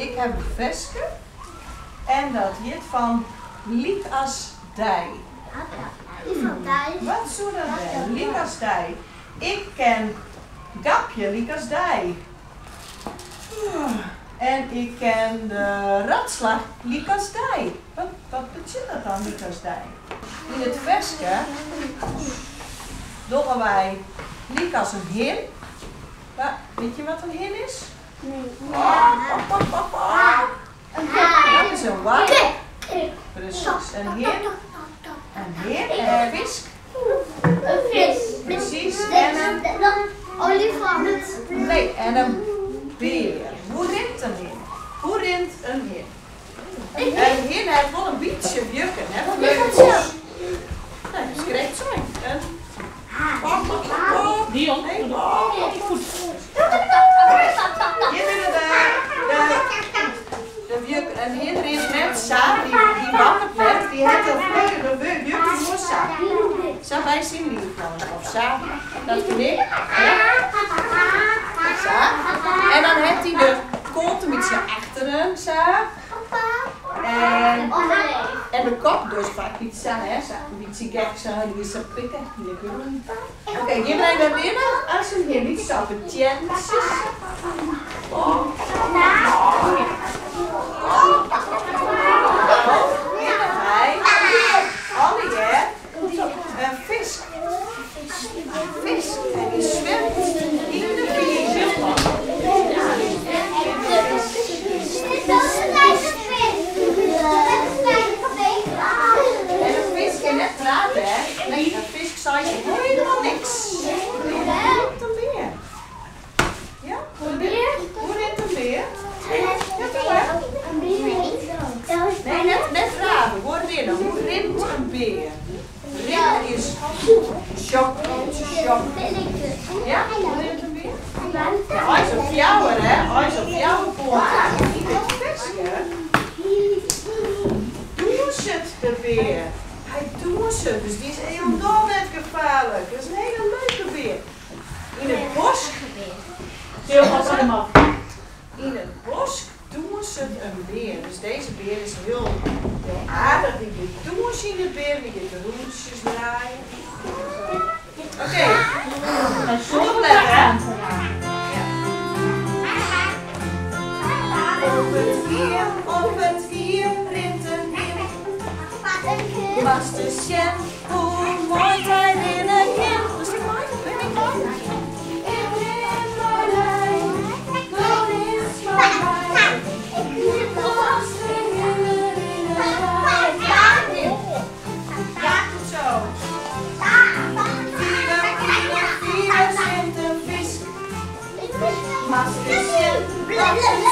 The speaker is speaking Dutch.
Ik heb een versje en dat heet van Likas Dij. Wat zou dat zijn? Likas Dij. Ik ken Gapje Likas Dij. En ik ken de ratslag Likas Dij. Wat betekent dat dan, Likas Dij? In het versje doen wij Likas een hin. Weet je wat een hin is? Nee. Dat is een wak. Precies. Een hin. Een hin en een visk. Een vis. Precies. En een olifant. nee, en een beer. Hoe rint een hin? Hoe rint een hin? Een hin heeft wel een beetje jukken, hè? Die gaat zo. Nee, dat is correct zo. Dion, Nee. goed. Hier willen de juk en hier is net Sa, die wakker werd, die heeft een vleugen de jukken moest Sa. Sa, wij zien die van of Sa, dat vind ik. Ja. Sa. En dan heeft hij de kont een beetje achteren, Sa. En de kop dus vaak iets Sa, hè, Sa. Een beetje gek Sa, die is zo prikken. Oké, hier brengen we binnen als een hier niet sappetje. Een vis. Een vis. En die zwemt in de vier. En een vis kan net praten, hè? Nee, een vis zei helemaal niks. Hoe rent een beer? Ja? Hoe rent een beer? Nee, net vragen. Hoor binnen. Hoe rent een beer? Rennen is shock. Ja? Hoe rent een beer? Ja, hij is op jou, hè? Hij is op jou poort. In het versje doet het de beer. Hij doet het, dus die is helemaal net gevaarlijk. Dat is een hele leuke beer. In het bos. Heel goed aan hem af. In het bos doen ze een beer. Dus deze beer is heel aardig. Die doen ze in de beer, die de roetjes draaien. Oké. Opletten. Op het wier rint een hin. Was de chef, hoe mooi hij rennen in. Dat is mooi, ben ik mooi. Yes.